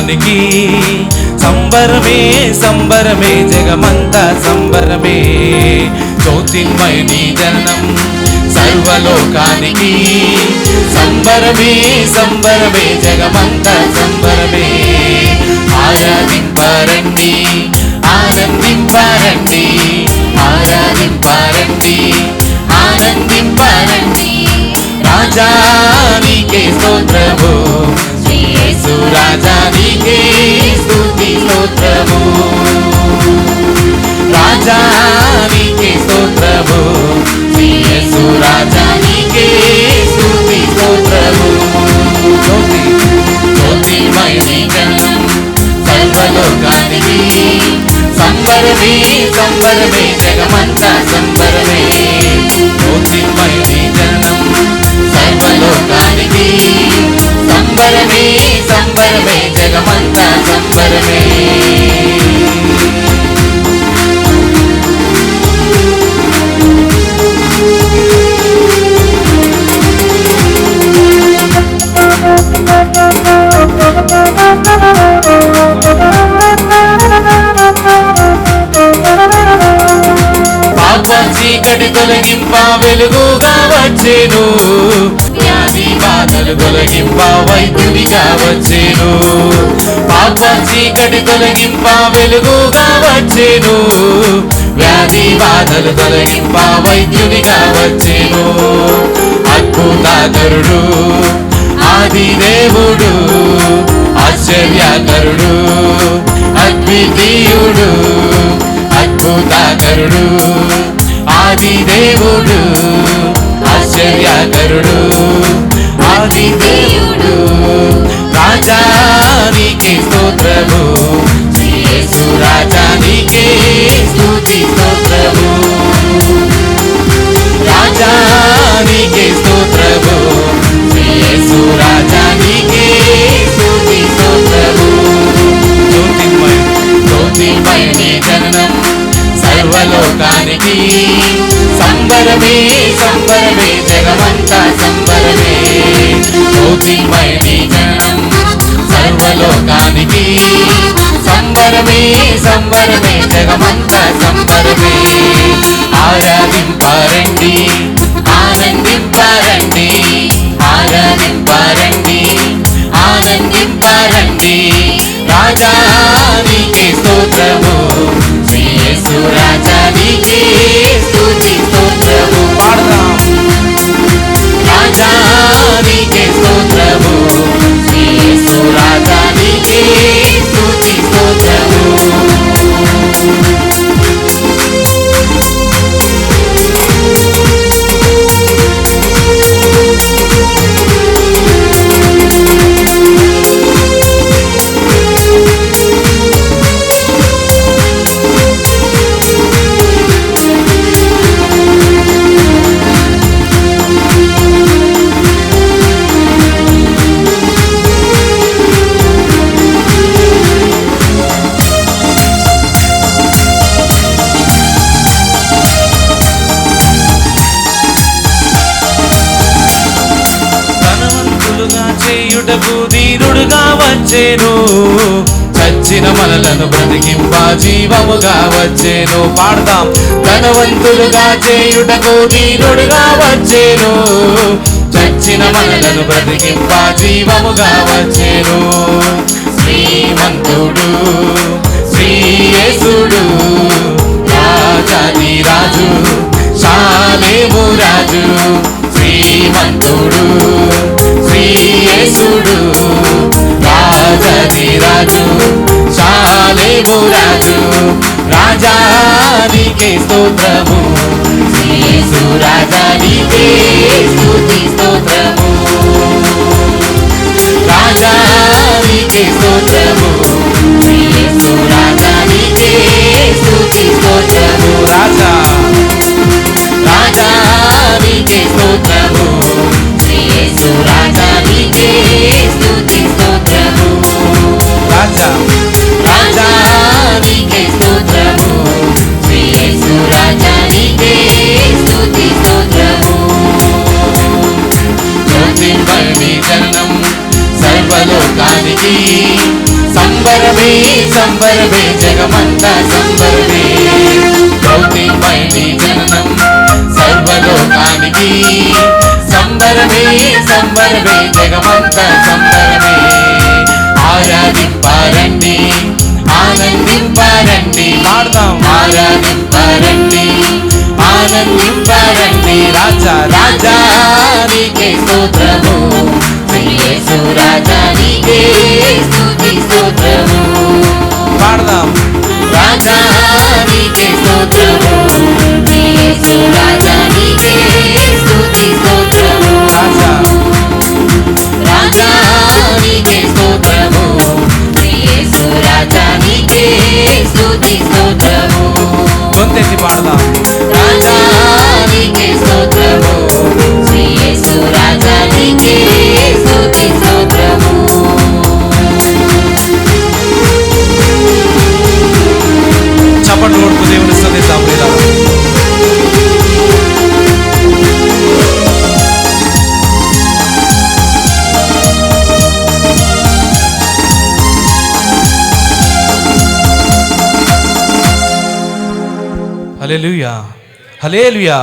సర్వలోకానికి సంబరమే సంబరమే జగమంతా సంబరమే జ్యోతిర్మయుని జననం సర్వలోకానికి సంబరమే సంబరమే జగమంతా సంబరమే ఆరాధింపరండి ఆనందింపరండి ఆరాధింపరండి ఆనందింపరండి రాజానికే స్తోత్రము శ్రీ యేసు రాజానికే స్తుతి స్తోత్రము రాజానికే స్తోత్రము శ్రీ యేసు రాజానికే స్తుతి స్తోత్రము జ్యోతిర్మయుని జననం సర్వలోకానికి సంబరమే సంబరమే జగమంతా సంబరమే జ్యోతిర్మయుని జననం సర్వలోకానికి సంబరమే సంబరమే జగమంతా సంబరమే చీకటి తొలగింప వెలుగుగా వచ్చేను వ్యాధి బాధలు తొలగింప వైద్యుడిగా వచ్చేను పాప చీకటి తొలగింప వెలుగుగా వచ్చేను వ్యాధి బాధలు తొలగింప వైద్యుడిగా వచ్చేను అద్భుతాకరుడు ఆది దేవుడు ఆశ్చర్యకరుడు అద్వితీయుడు అద్భుతాకరుడు ఆది దేవుడు ఆశ్చర్యకరుడు ఆది దేవుడు రాజానికే స్తోత్రము శ్రీ యేసు రాజానికే స్తుతి స్తోత్రము రాజానికే స్తోత్రము శ్రీ యేసు రాజానికే స్తుతి స్తోత్రము జ్యోతిర్మయుని జననం సర్వలోకానికి సంబరమే సంబరమే జగమంతా సంబరమే జ్యోతిర్మయుని జననం సర్వలోకానికి సంబరమే సంబరమే జగమంతా సంబరమే ఆరాధింపరండి ఆనందింపరండి ఆరాధింపరండి ఆనందింపరండి రాజానికే స్తోత్రము శ్రీ యేసు రాజానికే స్తుతి స్తోత్రము పాడదాం రాజానికే స్తోత్రము శ్రీ యేసు రాజానికే స్తుతి స్తోత్రము ధీరుడుగా వచ్చేను చచ్చిన మనలను బ్రతికింప జీవముగా వచ్చేను పాడదాం ధనవంతులుగా చేయుటకు ధీరుడుగా వచ్చేను చచ్చిన మనలను బ్రతికింప జీవముగా వచ్చేను శ్రీమంతుడు శ్రీ యేసుడు రాజాది రాజు షాలేము రాజు శ్రీమంతుడు శ్రీ యేసుడు రాజాది రాజు షాలేము రాజు రాజానికే స్తోత్రము శ్రీ యేసు రాజానికే స్తుతి స్తోత్రము రాజానికే స్తోత్రము శ్రీ యేసు రాజానికే స్తుతి స్తోత్రము రాజానికే స్తోత్రము శ్రీ యేసు రాజానికే స్తుతి స్తోత్రము రాజానికే స్తోత్రము శ్రీ యేసు రాజానికే స్తుతి స్తోత్రము జ్యోతిర్మయుని జననం సర్వలోకానికి సంబరమే జగమంతా సంబరమే కౌతికమైంది జననం సర్వలోకానికి సంబరమే సంబరమే జగమంతా సంబరమే ఆరాధింపారండి ఆనందింపారండి పాడదాం ఆరాధింపారండి ఆనందింపారండి రాజా రాజా నీకే స్తోత్రము శ్రీ యేసు రాజా నీకే స్తుతి స్తోత్రము పాడదాం రాజా నీకే స్తోత్రము శ్రీ యేసు రాజా నీకే స్తుతి స్తోత్రము రాజా రాజా నీకే స్తోత్రము శ్రీ యేసు రాజా నీకే స్తుతి స్తోత్రము గొంతెత్తి పాడదాం రాజా నీకే స్తోత్రము శ్రీ యేసు రాజా నీకే స్తుతి స్తోత్రము చప్పట్లు కొడుతూ దేవుని స్తుతిద్దాం ప్రియులారా హల్లెలూయా హల్లెలూయా